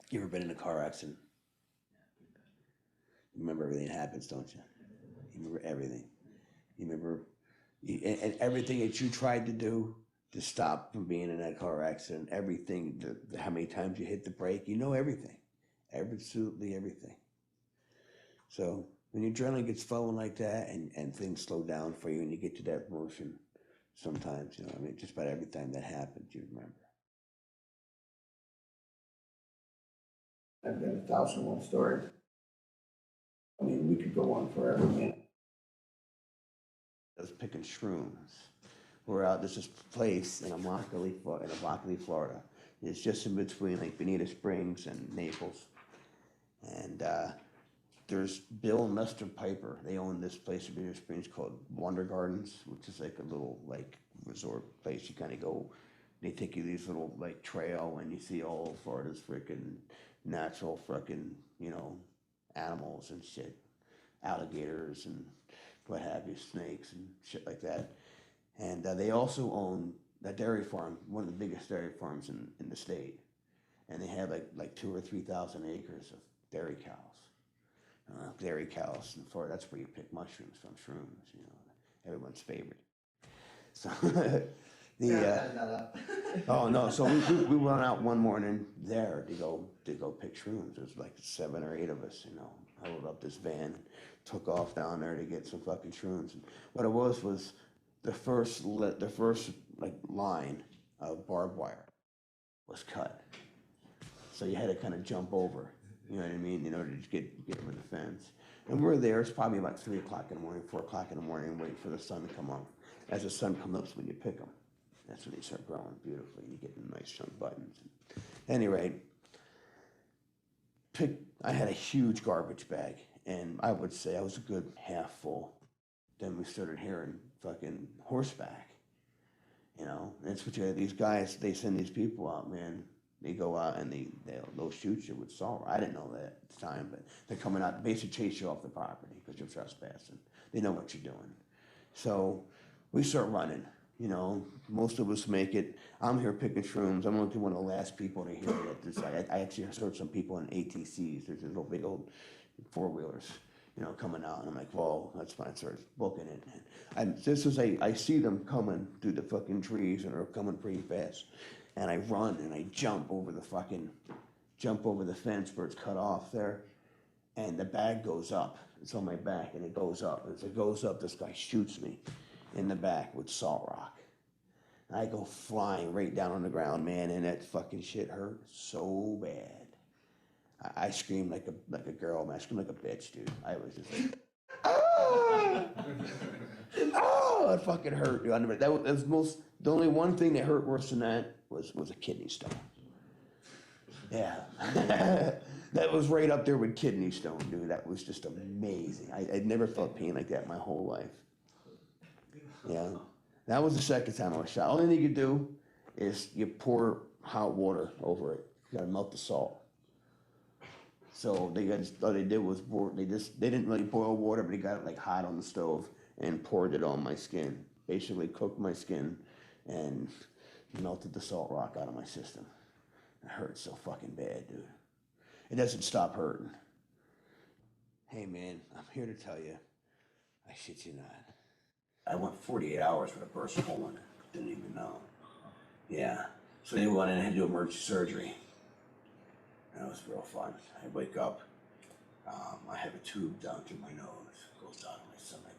You ever been in a car accident? You remember everything that happens, don't you? You remember everything. You remember and everything that you tried to do to stop from being in that car accident, everything, how many times you hit the brake, you know everything, absolutely everything. So when your adrenaline gets flowing like that and things slow down for you and you get to that motion, sometimes, you know, I mean, just about every time that happens, you remember. I've got 1,001 stories. I mean, we could go on forever, man. I was picking shrooms. We're out, there's this place in Immokalee, Florida. It's just in between like Bonita Springs and Naples. And there's Bill and Lester Piper. They own this place in Bonita Springs called Wonder Gardens, which is like a little like resort place. You kind of go, they take you these little like trail and you see all of Florida's freaking natural freaking, you know, animals and shit, alligators and what have you, snakes and shit like that. And they also own a dairy farm, one of the biggest dairy farms in the state. And they have like 2 or 3 thousand acres of dairy cows. Dairy cows in Florida, that's where you pick mushrooms from, shrooms, you know, everyone's favorite. So oh no, so we went out one morning there to go pick shrooms. There's like 7 or 8 of us, you know. I loaded up this van, took off down there to get some fucking shrooms. And what it was the first like line of barbed wire was cut. So you had to kind of jump over, you know what I mean, in order to get over the fence. And we're there, it's probably about 3 o'clock in the morning, 4 o'clock in the morning, waiting for the sun to come up. As the sun comes up is when you pick them. That's when they start growing beautifully. You get nice chunk buttons. At any rate, I had a huge garbage bag, and I would say I was a good half full. Then we started hearing fucking horseback, you know. That's what you have. These guys, they send these people out, man. They go out and they'll shoot you with salt. I didn't know that at the time, but they're coming out to basically chase you off the property because you're trespassing. They know what you're doing. So we start running. You know, most of us make it. I'm here picking shrooms. I'm only one of the last people to hear it. I actually heard some people in ATCs. There's these little big old 4-wheelers, you know, coming out. And I'm like, whoa, that's fine. I started booking it. And I see them coming through the fucking trees and they're coming pretty fast. And I run and I jump over the fence where it's cut off there. And the bag goes up. It's on my back and it goes up. As it goes up, this guy shoots me in the back with salt rock. I go flying right down on the ground, man, and that fucking shit hurt so bad. I screamed like a girl, man. I screamed like a bitch, dude. I was just like, ah! Oh, it fucking hurt, dude. That was the only one thing that hurt worse than that was a kidney stone. Yeah. That was right up there with kidney stone, dude. That was just amazing. I'd never felt pain like that my whole life. Yeah. That was the second time I was shot. Only thing you could do is you pour hot water over it. You gotta melt the salt. So all they did was they didn't really boil water, but they got it like hot on the stove and poured it on my skin. Basically cooked my skin and melted the salt rock out of my system. It hurt so fucking bad, dude. It doesn't stop hurting. Hey man, I'm here to tell you, I shit you not. I went 48 hours with a burst colon. Didn't even know. Yeah. So they went in and had to do emergency surgery. That was real fun. I wake up. I have a tube down through my nose. It goes down to my stomach.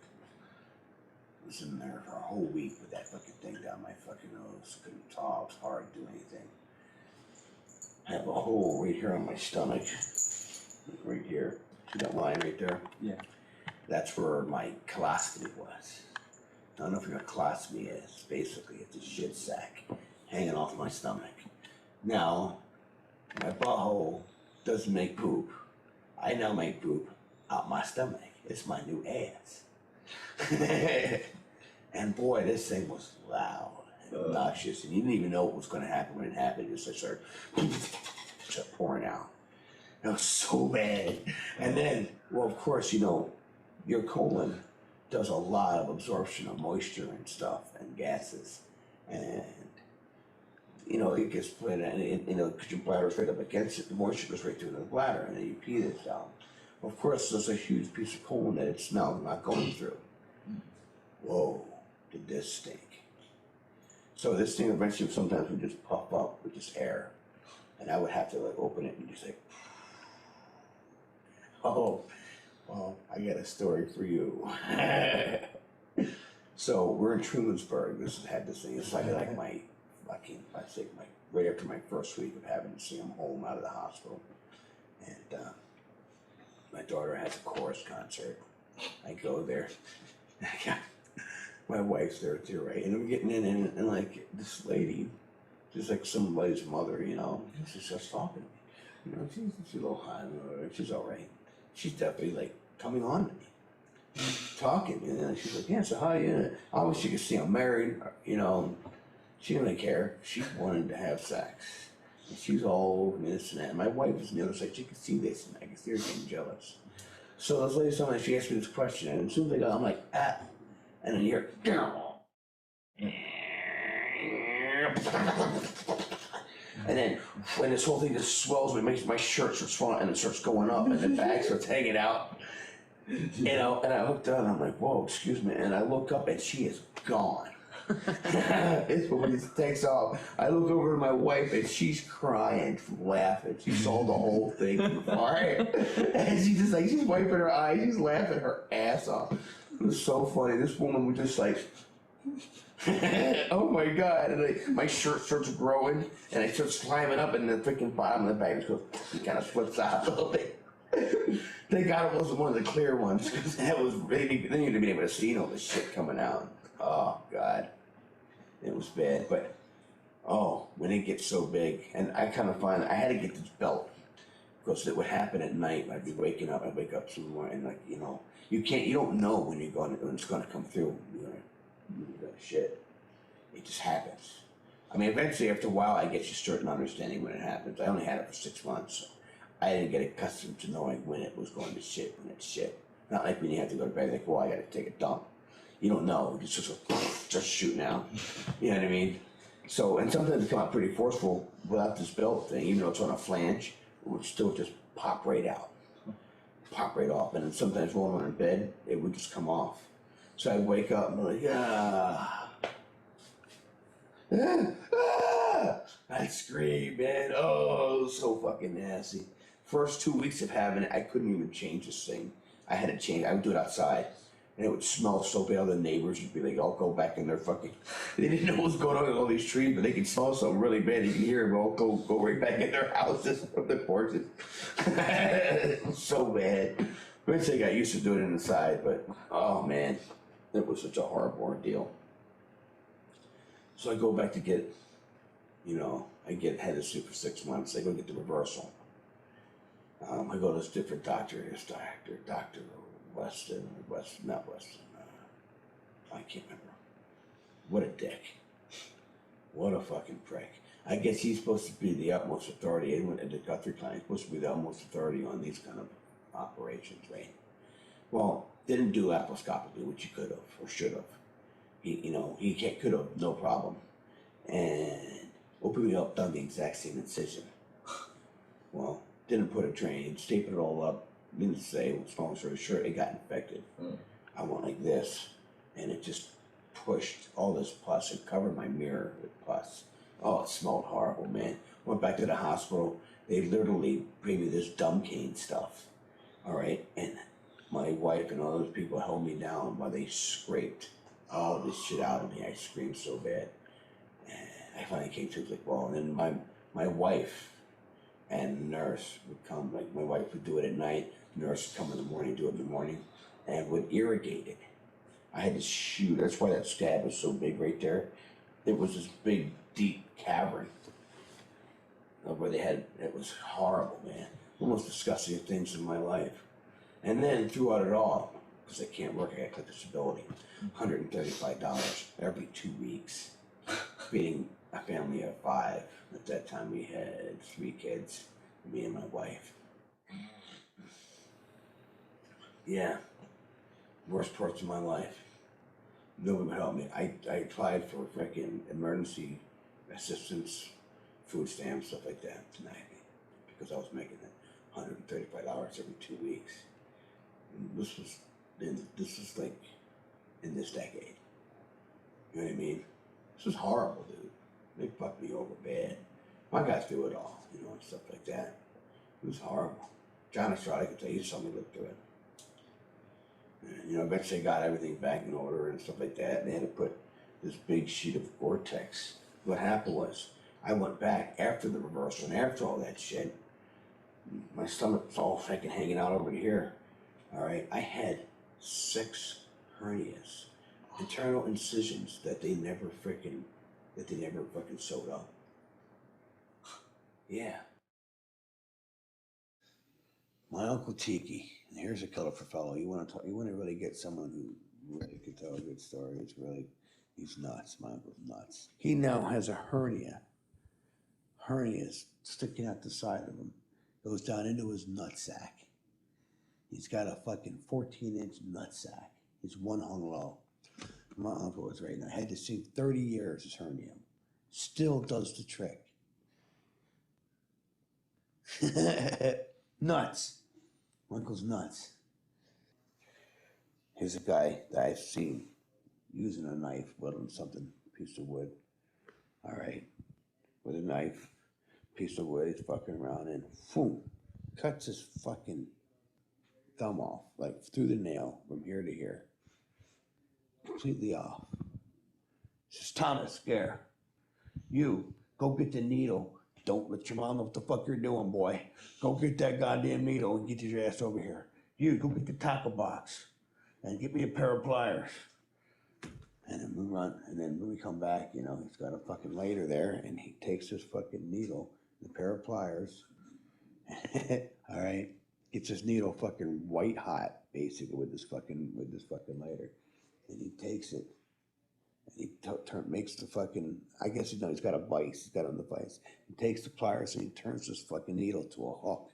I was in there for a whole week with that fucking thing down my fucking nose. Couldn't talk, hard, do anything. I have a hole right here on my stomach. Right here. See that line right there? Yeah. That's where my colostomy was. I don't know if you know what colostomy is. Basically, it's a shit sack hanging off my stomach. Now, my butthole doesn't make poop. I now make poop out my stomach. It's my new ass. And boy, this thing was loud and obnoxious, and you didn't even know what was going to happen when it happened. It just started pouring out. It was so bad. And then, well, of course, you know, your colon does a lot of absorption of moisture and stuff and gases. And it gets split, and because your bladder's right up against it, the moisture goes right through the bladder, and then you pee this out. Of course, there's a huge piece of colon that it's now not going through. Whoa, did this stink? So this thing eventually sometimes would just puff up with just air, and I would have to like open it and just like, oh, well, I got a story for you. So we're in Trumansburg. Had this thing. It's like my fucking, I think right after my first week of having to see him home out of the hospital, and my daughter has a chorus concert. I go there. My wife's there too, right? And I'm getting in, and like this lady, just like somebody's mother, she starts talking to me. She's a little high, she's all right. She's definitely like coming on to me, talking, and then she's like, yeah, so hi, yeah. I wish you could see I'm married, She didn't really care. She wanted to have sex. And she's all over this and that. And my wife was on the other side. She could see this, and I could see her getting jealous. So this lady told me, she asked me this question, and as soon as I got, I'm like, ah. And then you hear, and then when this whole thing just swells, it makes my shirt starts falling, and it starts going up, and the bag starts hanging out. And I looked down, and I'm like, whoa, excuse me. And I look up, and she is gone. It's when he takes off. I look over to my wife, and she's crying from laughing. She saw the whole thing from far. And she's wiping her eyes. She's laughing her ass off. It was so funny. This woman was just like, oh my God. And my shirt starts growing, and I start climbing up, and the freaking bottom of the bag goes, it kind of flips out a little bit. Thank God it wasn't one of the clear ones, because that was really, then you'd have been able to see all this shit coming out. Oh God. It was bad, but when it gets so big, and I kind of find I had to get this belt because it would happen at night. I'd be waking up, I'd wake up some more, and you don't know when it's going to come through. You're gonna shit. It just happens. I mean, eventually, after a while, I get you certain understanding when it happens. I only had it for 6 months, so I didn't get accustomed to knowing when it was going to shit, when it's shit. Not like when you have to go to bed, like, well, I got to take a dump. You don't know. It's just shooting out. You know what I mean? So, and sometimes it come out pretty forceful without this belt thing, even though it's on a flange, it would still just pop right out. Pop right off. And then sometimes while I'm in bed, it would just come off. So I'd wake up and be like, I'd scream, man. Oh, it was so fucking nasty. First 2 weeks of having it, I couldn't even change this thing. I had to change. I would do it outside. And it would smell so bad. The neighbors would be like, "I'll go back in their fucking." They didn't know what was going on with all these trees, but they could smell something really bad. You can hear them all go right back in their houses from the porches. It was so bad. Eventually, I got used to doing it inside, but oh man, it was such a horrible ordeal. So I go back to get, had this suit for 6 months. I go get the reversal. I go to this different doctor. This Doctor Weston, not Weston. I can't remember. What a dick. What a fucking prick. I guess he's supposed to be the utmost authority. Anyone at the Guthrie Clinic is supposed to be the utmost authority on these kind of operations, right? Well, didn't do laparoscopically, which he could have or should have. He could have, no problem. And opened me up, done the exact same incision. Well, didn't put a drain, stapled it all up. Didn't say, long story short, it got infected. I went like this, and it just pushed all this pus and covered my mirror with pus. Oh, it smelled horrible, man. Went back to the hospital. They literally gave me this Dumbcane stuff. All right, and my wife and all those people held me down while they scraped all this shit out of me. I screamed so bad, and I finally came to it, like, well, and then my wife and the nurse would come. Like, my wife would do it at night. The nurse would come in the morning, do it in the morning, and would irrigate it. I had to shoot. That's why that scab was so big right there. It was this big, deep cavern where it was horrible, man. One of the most disgusting things in my life. And then throughout it all, because I can't work, I got clinical disability, $135 every 2 weeks, feeding a family of 5. At that time, we had 3 kids, me and my wife. Yeah, worst parts of my life. Nobody would help me. I applied for freaking emergency assistance food stamps, stuff like that tonight, because I was making $135 every 2 weeks. And this was like in this decade. You know what I mean? This was horrible, dude. They fucked me over bad. My guys do it all, and stuff like that. It was horrible. John Estrada could tell you something looked through it. And, eventually got everything back in order and stuff like that. And they had to put this big sheet of Gore-Tex. What happened was, I went back after the reversal and after all that shit. My stomach's all fucking hanging out over here. All right, I had 6 hernias, internal incisions that they never fucking sewed up. Yeah. My Uncle Tiki, and here's a colorful fellow. You want to really get someone who really could tell a good story. He's nuts. My uncle's nuts. He now has a hernia. Hernias sticking out the side of him. Goes down into his nutsack. He's got a fucking 14-inch nutsack. He's one hung low. My uncle was right now. Had to see 30 years his hernia. Still does the trick. Nuts. My uncle's nuts. Here's a guy that I've seen using a knife, whittling something, piece of wood. All right. With a knife, piece of wood, he's fucking around and boom, cuts his fucking thumb off, like through the nail from here to here. Completely off. Says, Thomas, Gare, you go get the needle. Don't let your mom know what the fuck you're doing, boy. Go get that goddamn needle and get your ass over here. You go get the tackle box and get me a pair of pliers. And then we run, and then when we come back, he's got a fucking lighter there, and he takes his fucking needle, and a pair of pliers. All right, gets his needle fucking white hot, basically with this fucking lighter, and he takes it. He makes the fucking, I guess he's got a vise, he's got on the vise. He takes the pliers and he turns this fucking needle to a hook.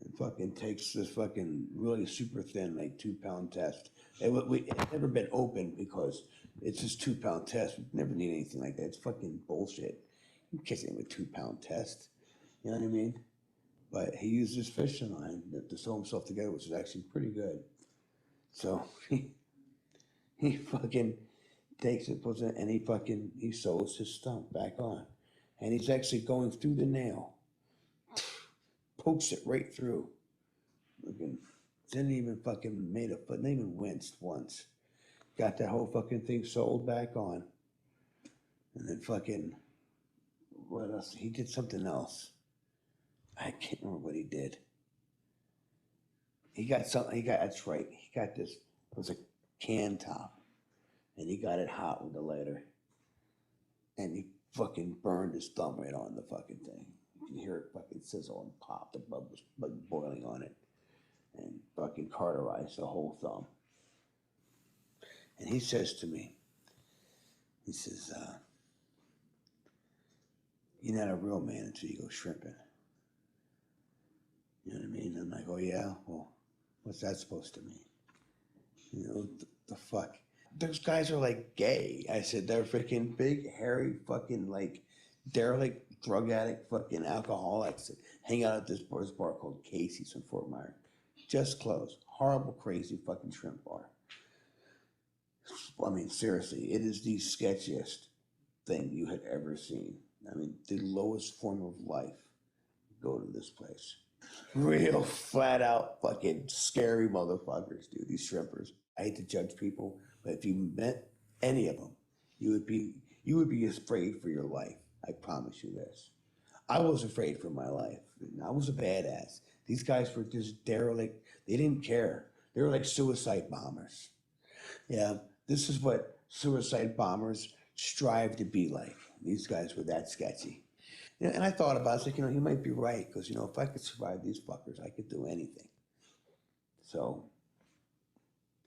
And fucking takes this fucking really super thin, like 2-pound test. It's never been opened because it's just 2-pound test. We never need anything like that. It's fucking bullshit. You can't say a 2-pound test. You know what I mean? But he used this fishing line to sew himself together, which is actually pretty good. So he fucking takes it, puts it, and he sews his stump back on. And he's actually going through the nail. Pokes it right through. Fucking didn't even fucking made a foot, didn't even winced once. Got that whole fucking thing sewed back on. And then fucking, what else? He did something else. I can't remember what he did. That's right. He got this, it was a can top. And he got it hot with the lighter. And he fucking burned his thumb right on the fucking thing. You can hear it fucking sizzle and pop. The blood was boiling on it. And fucking cauterized the whole thumb. And he says to me, he says, you're not a real man until you go shrimping. You know what I mean? I'm like, oh yeah? Well, what's that supposed to mean? The fuck? Those guys are like gay. I said, they're freaking big, hairy, fucking like derelict, drug addict, fucking alcoholics that hang out at this bar called Casey's in Fort Myers. Just closed. Horrible, crazy fucking shrimp bar. I mean, seriously, it is the sketchiest thing you had ever seen. I mean, the lowest form of life. Go to this place. Real flat out fucking scary motherfuckers, dude. These shrimpers. I hate to judge people, but if you met any of them, you would be afraid for your life. I promise you this. I was afraid for my life. I was a badass. These guys were just derelict. They didn't care. They were like suicide bombers. Yeah, this is what suicide bombers strive to be like. These guys were that sketchy. And I thought about it, I was like, he might be right, because, if I could survive these fuckers, I could do anything. So,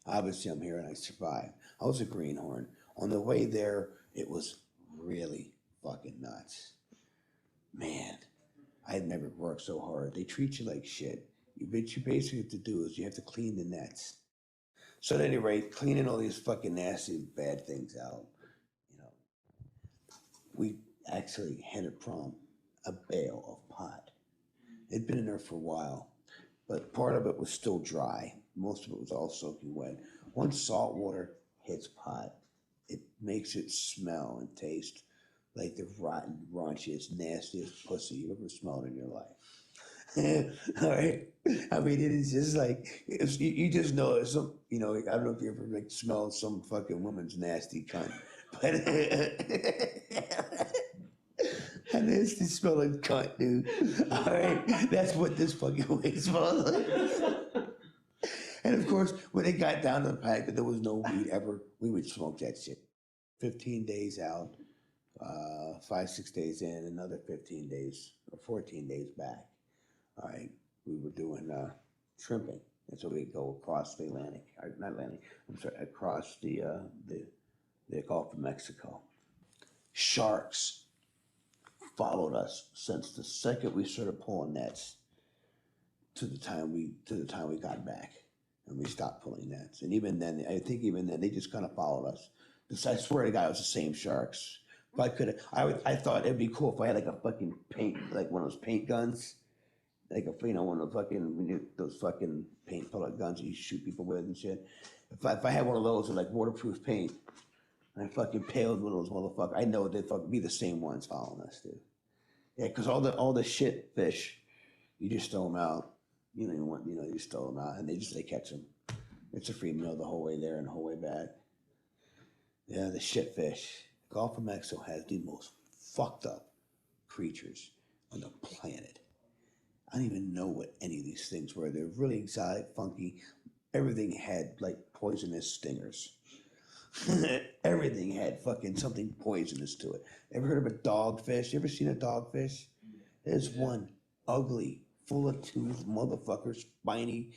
obviously I'm here and I survived. I was a greenhorn. On the way there, it was really fucking nuts. Man, I had never worked so hard. They treat you like shit. What you basically have to do is you have to clean the nets. So at any rate, cleaning all these fucking nasty, bad things out, we actually handed from a bale of pot. It'd been in there for a while, but part of it was still dry. Most of it was all soaking wet. Once salt water hits pot, it makes it smell and taste like the rotten, raunchiest, nastiest pussy you ever smelled in your life. All right. I mean, it is just like you just know it's some. You know, I don't know if you ever like smelled some fucking woman's nasty cunt, but a nasty smelling cunt, dude. All right, that's what this fucking way smells like. And of course, when it got down to the fact that there was no weed ever, we would smoke that shit. 15 days out, 5, 6 days in, another 15 days or 14 days back. All right, we were doing shrimping. And so we go across the Atlantic, or not Atlantic, I'm sorry, across the Gulf of Mexico. Sharks followed us since the second we started pulling nets to the time we got back, and we stopped pulling nets. And even then, I think even then they just kind of followed us. I swear to God, it was the same sharks. If I could, I thought it'd be cool if I had like a fucking paint, like one of those paint guns, like one of the fucking those fucking paint pellet guns that you shoot people with and shit. If I had one of those with like waterproof paint, and I fucking paled one of those motherfuckers, I know they'd fucking be the same ones following us, dude. Yeah, because all the shit fish, you just throw them out. You just throw them out, and they catch them. It's a free meal the whole way there and the whole way back. Yeah, the shit fish. Gulf of Mexico has the most fucked up creatures on the planet. I don't even know what any of these things were. They're really exotic, funky. Everything had like poisonous stingers. Everything had fucking something poisonous to it. Ever heard of a dogfish? You ever seen a dogfish? There's one ugly, full of tooth, motherfucker, spiny,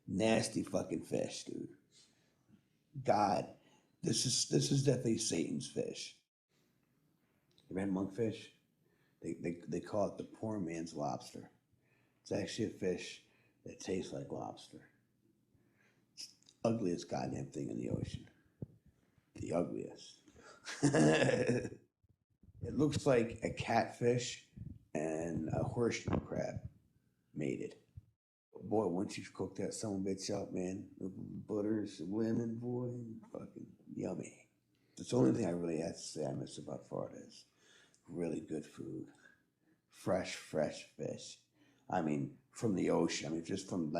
nasty fucking fish, dude. God, this is definitely Satan's fish. You ever had monkfish? They call it the poor man's lobster. It's actually a fish that tastes like lobster. It's the ugliest goddamn thing in the ocean. The ugliest. It looks like a catfish and a horseshoe crab mated. Boy, once you cook that son of a bitch up, man, the butter, some lemon, boy, fucking yummy. That's the only thing I really have to say I miss about Florida is really good food. Fresh fish. I mean, from the ocean. I mean, just from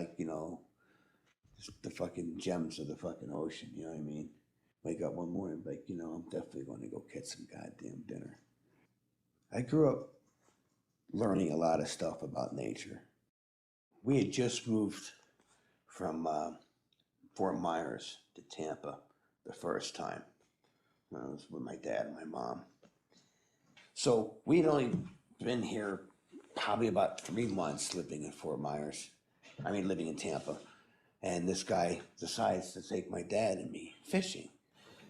just the fucking gems of the fucking ocean, you know what I mean? Wake up one morning, like, I'm definitely going to go catch some goddamn dinner. I grew up learning a lot of stuff about nature. We had just moved from Fort Myers to Tampa the first time. I was with my dad and my mom. So we'd only been here probably about 3 months living in Fort Myers. I mean, living in Tampa. And this guy decides to take my dad and me fishing.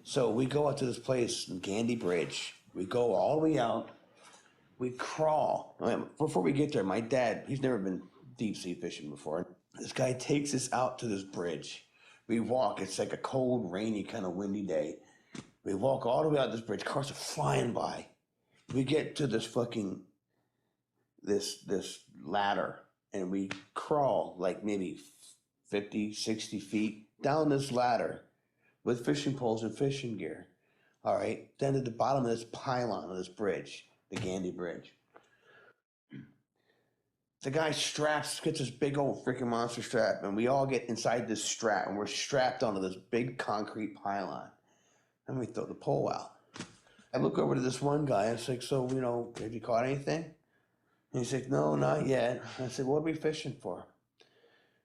So we go out to this place, Gandy Bridge. We go all the way out. We crawl. Before we get there, my dad, he's never been deep sea fishing before. This guy takes us out to this bridge. We walk. It's like a cold, rainy, kind of windy day. We walk all the way out this bridge. Cars are flying by. We get to this fucking, this ladder, and we crawl like maybe 50, 60 feet down this ladder with fishing poles and fishing gear. All right. Then at the bottom of this pylon of this bridge, the Gandy Bridge, the guy gets this big old freaking monster strap, and we all get inside this strap, and we're strapped onto this big concrete pylon. And we throw the pole out. I look over to this one guy, and it's like, so, have you caught anything? And he's like, no, not yet. And I said, what are we fishing for?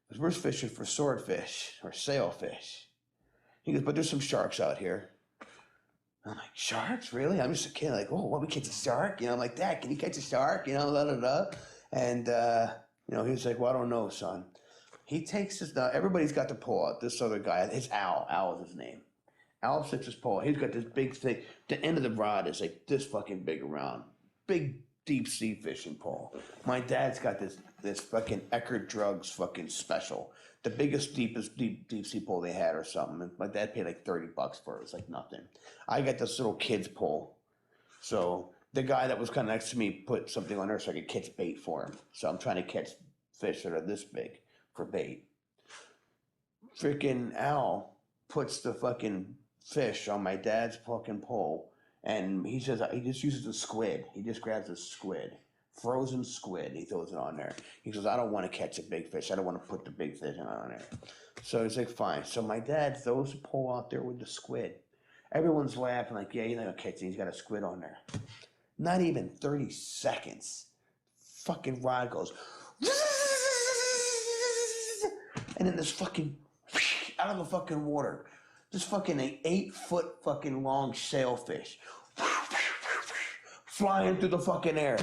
Because we're fishing for swordfish or sailfish. He goes, but there's some sharks out here. I'm like, sharks? Really? I'm just a kid, like, oh, what, we catch a shark? I'm like, Dad, can you catch a shark? And, he was like, well, I don't know, son. He takes his, now everybody's got the pole out. This other guy, it's Al. Al is his name. Al takes his pole. He's got this big thing. The end of the rod is like this fucking big around. Big deep sea fishing pole. My dad's got this fucking Eckerd Drugs fucking special. The biggest, deepest deep sea pole they had or something. And my dad paid like $30 for it. It's like nothing. I got this little kid's pole. So the guy that was kind of next to me put something on there so I could catch bait for him. So I'm trying to catch fish that are this big for bait. Freaking Al puts the fucking fish on my dad's fucking pole, and he says he just uses a squid. He just grabs a squid, frozen squid. He throws it on there. He says, I don't want to catch a big fish. I don't want to put the big fish on there. So he's like, fine. So my dad throws a pole out there with the squid. Everyone's laughing like, yeah, you're not gonna catch it. He's got a squid on there. Not even 30 seconds. Fucking rod goes. And then this fucking out of the fucking water. This fucking 8-foot fucking long sailfish flying through the fucking air.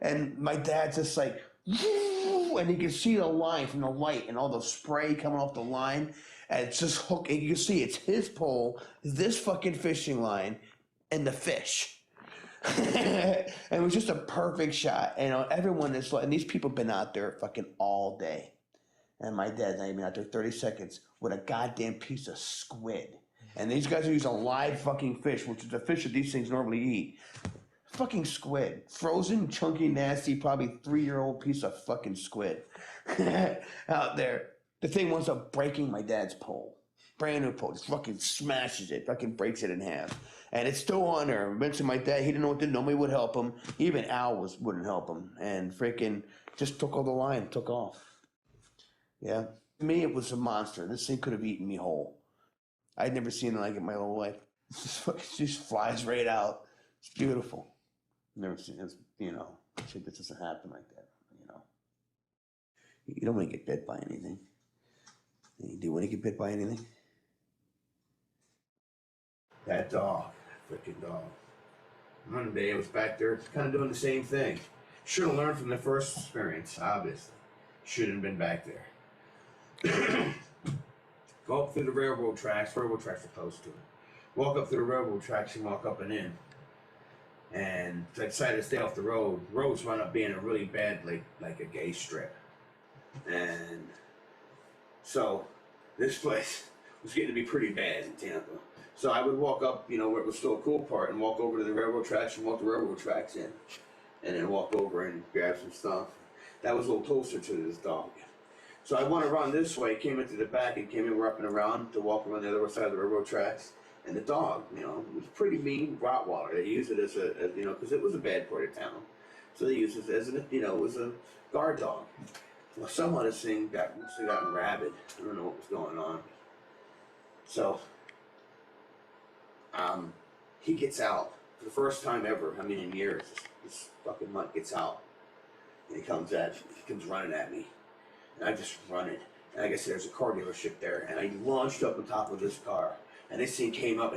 And my dad's just like, and you can see the line from the light and all the spray coming off the line. And it's just hooked. And you can see it's his pole, this fucking fishing line, and the fish. And it was just a perfect shot. And everyone is like, and these people have been out there fucking all day. And my dad's not even out there 30 seconds with a goddamn piece of squid. And these guys are using live fucking fish, which is the fish that these things normally eat. Fucking squid. Frozen, chunky, nasty, probably 3-year-old piece of fucking squid out there. The thing winds up breaking my dad's pole. Brand new pole. Just fucking smashes it. Fucking breaks it in half. And it's still on there. Eventually my dad, he didn't know what to do. Nobody would help him. Even Al wouldn't help him. And freaking just took all the line, took off. Yeah. To me, it was a monster. This thing could have eaten me whole. I'd never seen it like it in my whole life. It just flies right out. It's beautiful. Never seen this, shit that doesn't happen like that, You don't want to get bit by anything. Do you want to get bit by anything? That dog, freaking dog. One day I was back there kind of doing the same thing. Should have learned from the first experience, obviously. Shouldn't have been back there. Go up through the railroad tracks are close to it. Walk up through the railroad tracks and walk up and in. And I decided to stay off the road. Roads wound up being a really bad, like a gay strip. And so this place was getting to be pretty bad in Tampa. So I would walk up, where it was still a cool part, and walk over to the railroad tracks and walk the railroad tracks in. And then walk over and grab some stuff. That was a little closer to this dog. So I went around this way, came into the back, and came in up and around to walk around the other side of the railroad tracks. And the dog, was a pretty mean Rottweiler. They used it as because it was a bad part of town. So they used it as it was a guard dog. Well, somehow this thing got rabid. I don't know what was going on. So, he gets out for the first time ever. In years, this fucking mutt gets out, and he comes running at me, and I just run it. And I guess there's a car dealership there, and I launched up on top of this car. And this thing came up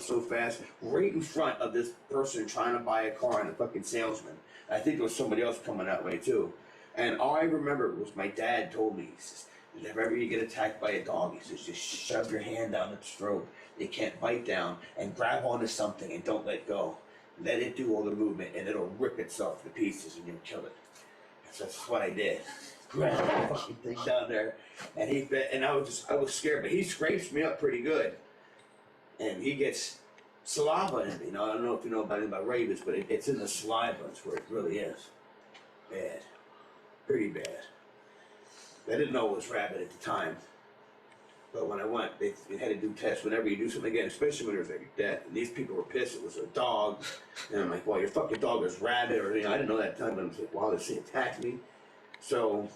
so fast, right in front of this person trying to buy a car and the fucking salesman. And I think there was somebody else coming that way too. And all I remember was my dad told me, he says, if ever you get attacked by a dog, he says, just shove your hand down its throat. They can't bite down, and grab onto something and don't let go. Let it do all the movement, and it'll rip itself to pieces and you'll kill it. So that's what I did. Grabbed the fucking thing down there, and I was scared, but he scrapes me up pretty good. And he gets saliva in me. I don't know if you know about rabies, but it's in the saliva. That's where it really is. Bad. Pretty bad. I didn't know it was rabid at the time. But when I went, they had to do tests whenever you do something again, especially when there's like death. And these people were pissed. It was a dog. And I'm like, well, your fucking dog is rabid. Or, I didn't know that at the time, but I was like, wow, this thing attacked me. So,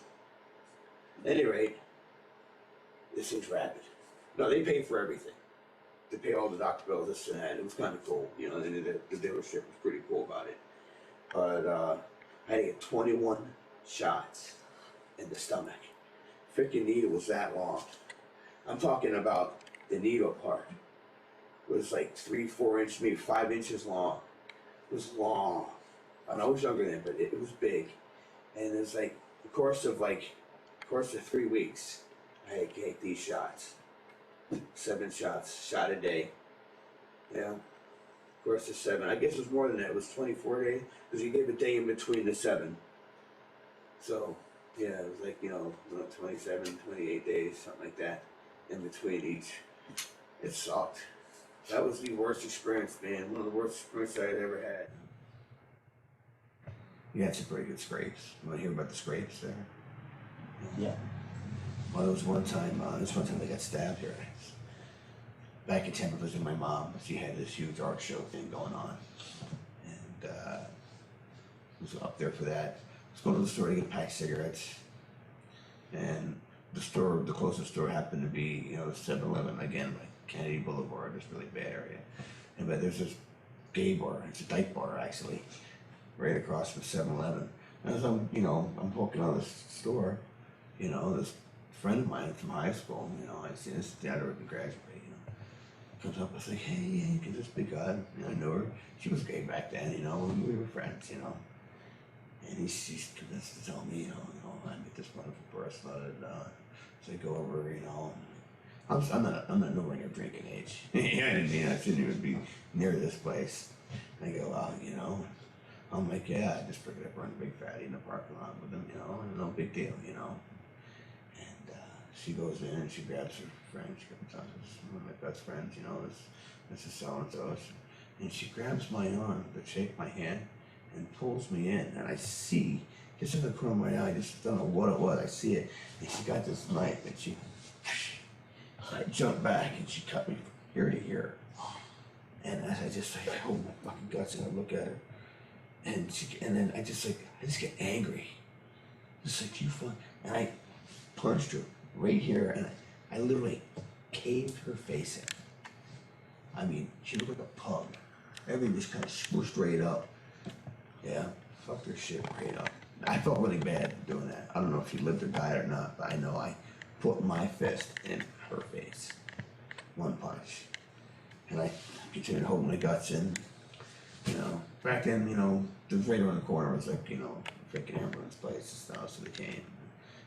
at any rate, this thing's rabid. No, they pay for everything. They pay all the doctor bills, this and that. It was kind of cool, the dealership was pretty cool about it. But I had to get 21 shots in the stomach. Freaking needle was that long. I'm talking about the needle part. It was like 3-4 inches, maybe 5 inches long. It was long. I was younger then, but it was big. And it was like the course of 3 weeks, I had to get these shots. 7 shots, shot a day. Yeah. Of course, the 7. I guess it was more than that. It was 24 days because he gave a day in between the 7. So, yeah, it was like, 27, 28 days, something like that, in between each. It sucked. That was the worst experience, man. One of the worst experiences I had ever had. he had some pretty good scrapes. You want to hear about the scrapes there? Yeah. Well, there was one time, they got stabbed here. Back in Tampa visiting my mom. She had this huge art show thing going on. And was up there for that. I was going to the store to get a pack of cigarettes. And the closest store happened to be, the 7-Eleven, again, like Kennedy Boulevard, this really bad area. And but there's this gay bar, it's a dyke bar actually, right across from 7-Eleven. And as I'm walking out of the store, this friend of mine from high school, I see this dad already graduated, comes up and says, hey, you can just be God. I knew her. She was gay back then, we were friends, And she's convinced to tell me, I met this wonderful person, so I go over, I'm not nowhere near drinking age. You know what I mean? I shouldn't even be near this place. And I go, I'm like, yeah, I just picked it up running Big Fatty in the parking lot with him, no big deal, And she goes in and she grabs her friend, she comes on, this is one of my best friends, this is so-and-so. And she grabs my arm to shake my hand and pulls me in, and I see, just in the corner of my eye, I just don't know what it was, I see it, and she got this knife, and I jumped back, and she cut me from here to here, and I just hold my fucking guts, and I look at her, and then I just get angry, just like, you fuck, and I punched her right here, and I literally caved her face in. I mean, she looked like a pug. Everything just kind of squished right up. Yeah, fucked her shit right up. I felt really bad doing that. I don't know if she lived or died or not, but I know I put my fist in her face. One punch. And I continued holding my guts in. Back then, the right around the corner was like, freaking ambulance place and stuff, so they came.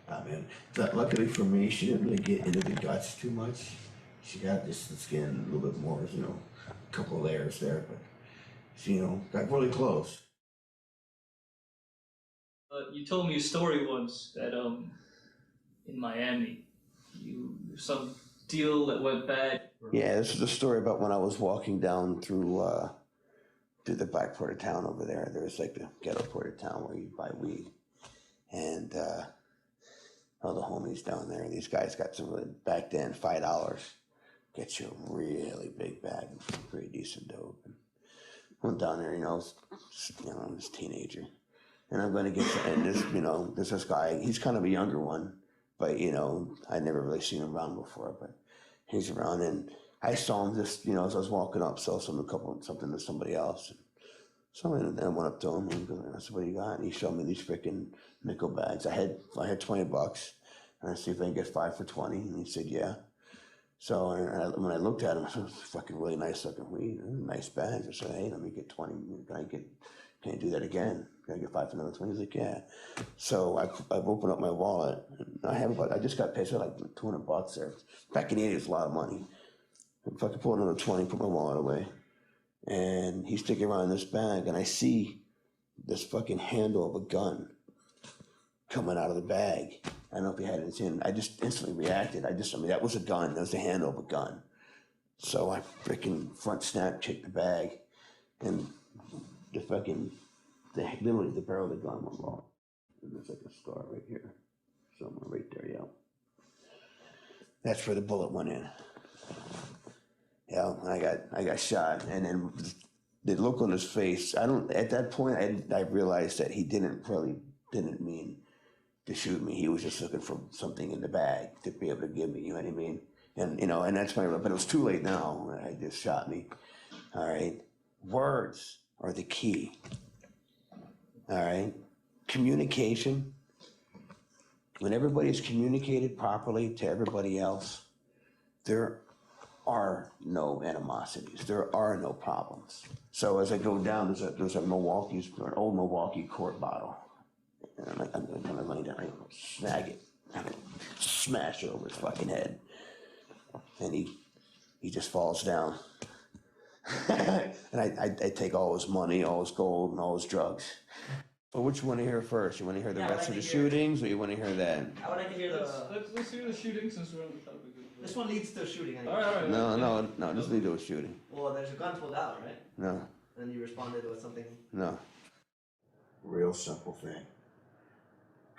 Man, luckily for me, she didn't really get into the guts too much. She got just the skin a little bit more, a couple of layers there, but she, got really close. You told me a story once that in Miami, some deal that went bad. Yeah, this is a story about when I was walking down through the back part of town over there. There was like the ghetto part of town where you buy weed, and all the homies down there. These guys got some really, back then, $5 gets you a really big bag of pretty decent dope. And went down there, I was a teenager. And I'm going to get to, and there's this guy, he's kind of a younger one, but, I'd never really seen him around before, but he's around, and I saw him just, as I was walking up, sell something to somebody else. So I went up to him, and I said, what do you got? And he showed me these freaking nickel bags. I had $20, and I said, if I can get 5 for 20, and he said, yeah. So when I looked at him, I said, fucking really nice looking weed, nice bags. I said, hey, let me get 20, can I do that again? Can I get 5 for another 20? He's like, yeah. So I've opened up my wallet, and I just got paid, so like $200 there. Back in the 80s, it was a lot of money. If I could pull another 20, put my wallet away. And he's sticking around this bag, and I see this fucking handle of a gun coming out of the bag. I don't know if he had it in. I just instantly reacted. That was a gun. That was the handle of a gun. So I freaking front snap checked the bag, and literally the barrel of the gun went off. And there's like a scar right here. Somewhere right there, yeah. That's where the bullet went in. Yeah, I got shot, and then the look on his face. At that point, I realized that he didn't mean to shoot me. He was just looking for something in the bag to be able to give me. You know what I mean? And that's but it was too late now. I just shot me. All right, words are the key. All right, communication. When everybody's communicated properly to everybody else, there are no animosities. There are no problems. So as I go down, there's an old Milwaukee quart bottle. And I'm gonna lay down, I'm gonna snag it, I'm gonna smash it over his fucking head. And he just falls down. And I take all his money, all his gold, and all his drugs. Well, which you want to hear first? You want to hear the rest of the shootings, or you want to hear that? I would like to hear Let's hear the shooting since we're on the topic. This one leads to a shooting. Anyway. All right. No, this leads to a shooting. Well, there's a gun pulled out, right? No. And you responded with something. No. Real simple thing.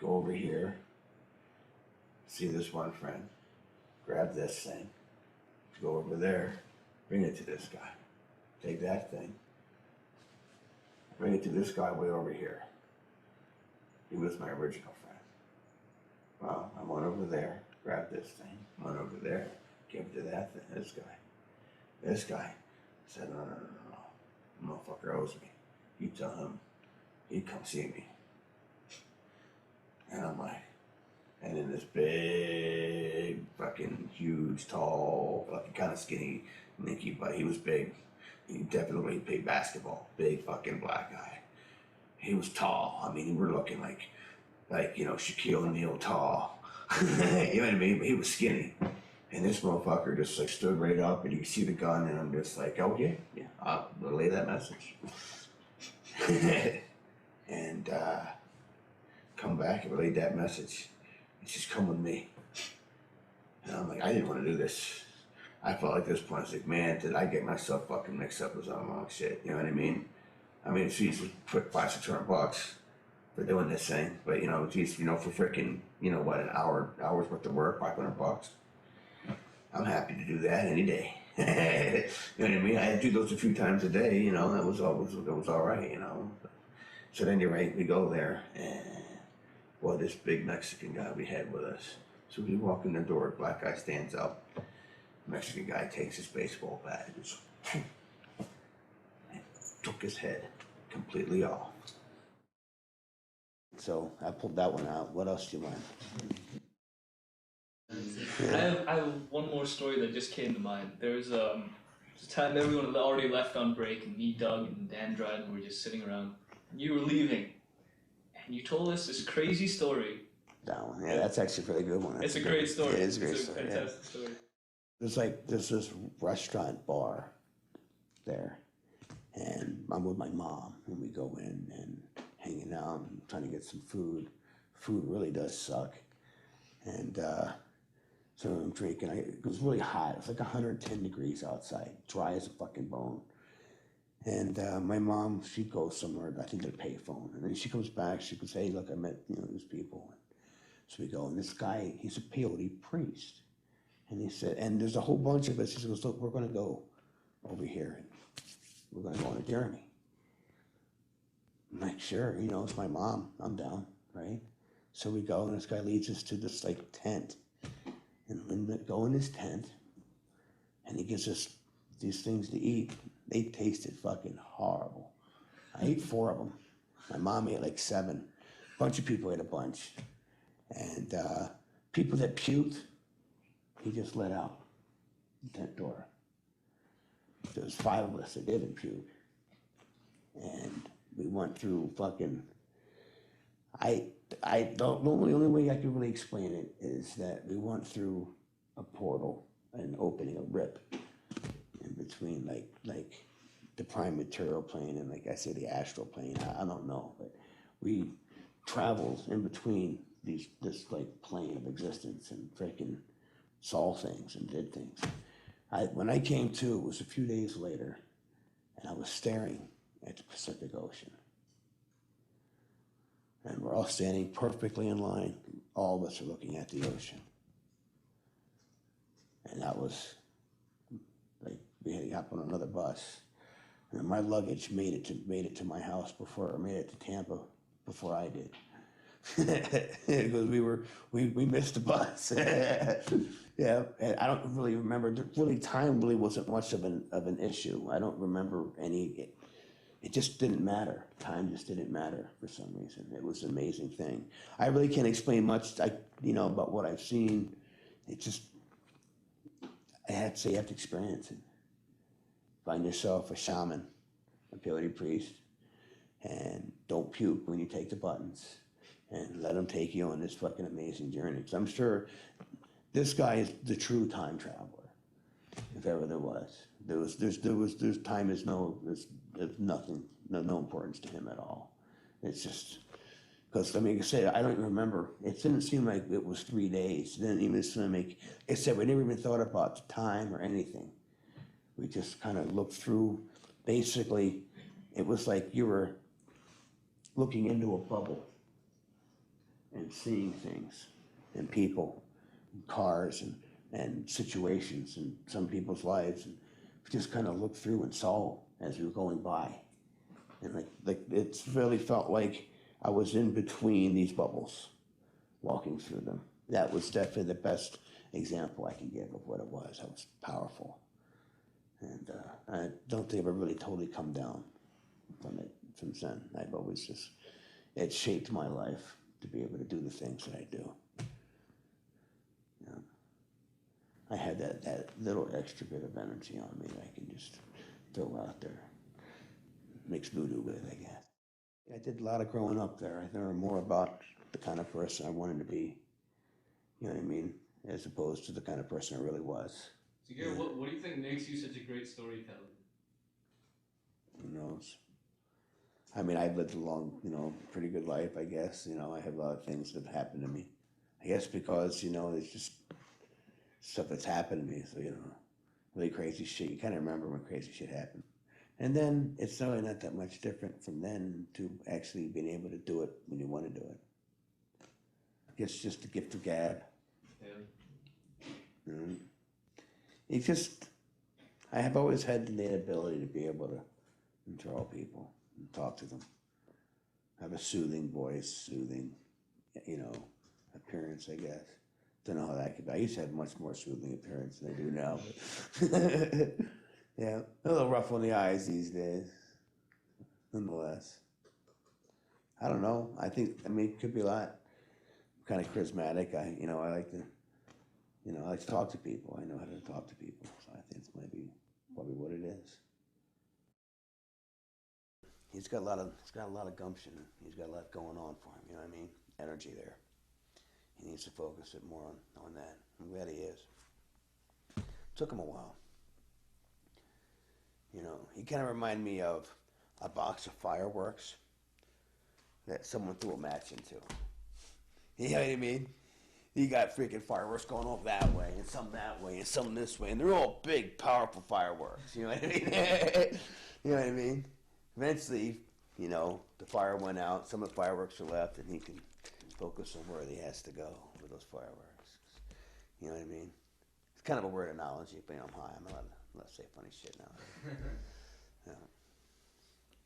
Go over here, see this one friend, grab this thing, go over there, bring it to this guy. Take that thing, bring it to this guy way over here. He was my original friend. Well, I went over there, grabbed this thing, went over there, gave it to that thing, this guy. This guy said, no. The motherfucker owes me. You tell him he'd come see me. And I'm like, and then this big, fucking huge, tall, fucking kind of skinny Nicky, but he was big. He definitely played basketball. Big fucking black guy. He was tall. I mean, he were looking like Shaquille O'Neal tall. You know what I mean? But he was skinny. And this motherfucker just like stood right up, and you see the gun, and I'm just like, oh yeah, I'll relay that message. And come back and relay that message. And she's come with me. And I'm like, I didn't want to do this. I felt like this point, I was like, man, did I get myself fucking mixed up with some wrong shit? You know what I mean? I mean, she's put $500-600 for doing this thing, but geez, for freaking, what, an hour's worth of work, $500. I'm happy to do that any day. You know what I mean? I do those a few times a day. That was all right. So at any rate, we go there, and well, this big Mexican guy we had with us. So we walk in the door. Black guy stands up. Mexican guy takes his baseball bat and just took his head completely off. So I pulled that one out. What else do you want? I have one more story that just came to mind. There was a time everyone had already left on break, and me, Doug, and Dan Dryden were just sitting around. And you were leaving, and you told us this crazy story. That one, yeah, that's actually a really good one. It's a great story. It is a great story. Fantastic story. There's this restaurant bar there, and I'm with my mom, and we go in and hanging out and trying to get some food. Food really does suck, and so I'm drinking. It was really hot. It was like 110 degrees outside, dry as a fucking bone. And my mom, she goes somewhere, I think to the payphone, and then she comes back. She goes, "Hey, look, I met these people." So we go, and this guy, he's a peyote priest. And he said, and there's a whole bunch of us. He goes, "Look, we're going to go over here, and we're going to go on a journey." I'm like, "Sure, it's my mom. I'm down, right?" So we go, and this guy leads us to this like tent. And when we go in his tent, and he gives us these things to eat, they tasted fucking horrible. I ate 4 of them. My mom ate like 7. A bunch of people ate a bunch. And people that puked, he just let out the tent door. There was 5 of us that didn't puke. And we went through fucking, the only way I can really explain it is that we went through a portal, an opening, a rip in between like the prime material plane and like I say the astral plane. I don't know, but we traveled in between this like plane of existence and freaking saw things and did things. When I came to, it was a few days later, and I was staring at the Pacific Ocean. And we're all standing perfectly in line. All of us are looking at the ocean. And that was, like, we had to hop on another bus. And my luggage made it to my house made it to Tampa before I did. Because we missed the bus. Yeah, and I don't really remember. Time really wasn't much of an issue. I don't remember any. It just didn't matter. Time just didn't matter for some reason. It was an amazing thing. I really can't explain much, about what I've seen. I had to say, you have to experience it. Find yourself a shaman, a peyote priest, and don't puke when you take the buttons, and let them take you on this fucking amazing journey. Because I'm sure this guy is the true time traveler, if ever there was. There's time is there's nothing, no importance to him at all. It's just, because like I said, I don't even remember. It didn't seem like it was 3 days. It didn't even seem like, except we never even thought about the time or anything. We just kind of looked through. Basically, it was like you were looking into a bubble and seeing things and people, and cars and situations and some people's lives, and just kind of looked through and saw as we were going by. And like it's really felt like I was in between these bubbles, walking through them. That was definitely the best example I can give of what it was. That was powerful. And I don't think I've ever really totally come down from it since then. I've always just, it shaped my life to be able to do the things that I do. Yeah. I had that little extra bit of energy on me that I can just throw out there. Mix voodoo with, I guess. I did a lot of growing up there. I learned more about the kind of person I wanted to be, you know what I mean, as opposed to the kind of person I really was. So, Gary, what do you think makes you such a great storyteller? Who knows? I mean, I've lived a long, pretty good life, I guess. I have a lot of things that have happened to me. I guess because, it's just stuff that's happened to me. So, really crazy shit. You kind of remember when crazy shit happened. And then it's really not that much different from then to actually being able to do it when you want to do it. It's just the gift of gab. Yeah. It's just, I have always had the innate ability to be able to control people and talk to them. Have a soothing voice, soothing, appearance, I guess. Don't know how that could be. I used to have much more soothing appearance than I do now. But yeah, a little rough on the eyes these days, nonetheless. I don't know. It could be a lot. I'm kind of charismatic. I like to, I like to talk to people. I know how to talk to people. So I think it's probably what it is. He's got a lot of gumption. He's got a lot going on for him. You know what I mean? Energy there. He needs to focus it more on that. I'm glad he is. Took him a while. He kind of reminded me of a box of fireworks that someone threw a match into. You know what I mean? You got freaking fireworks going off that way, and some that way, and some this way, and they're all big, powerful fireworks. You know what I mean? You know what I mean? Eventually, the fire went out, some of the fireworks are left, and he can focus on where he has to go with those fireworks. You know what I mean? It's kind of a word analogy, but I'm high. I'm allowed to say funny shit now. Yeah.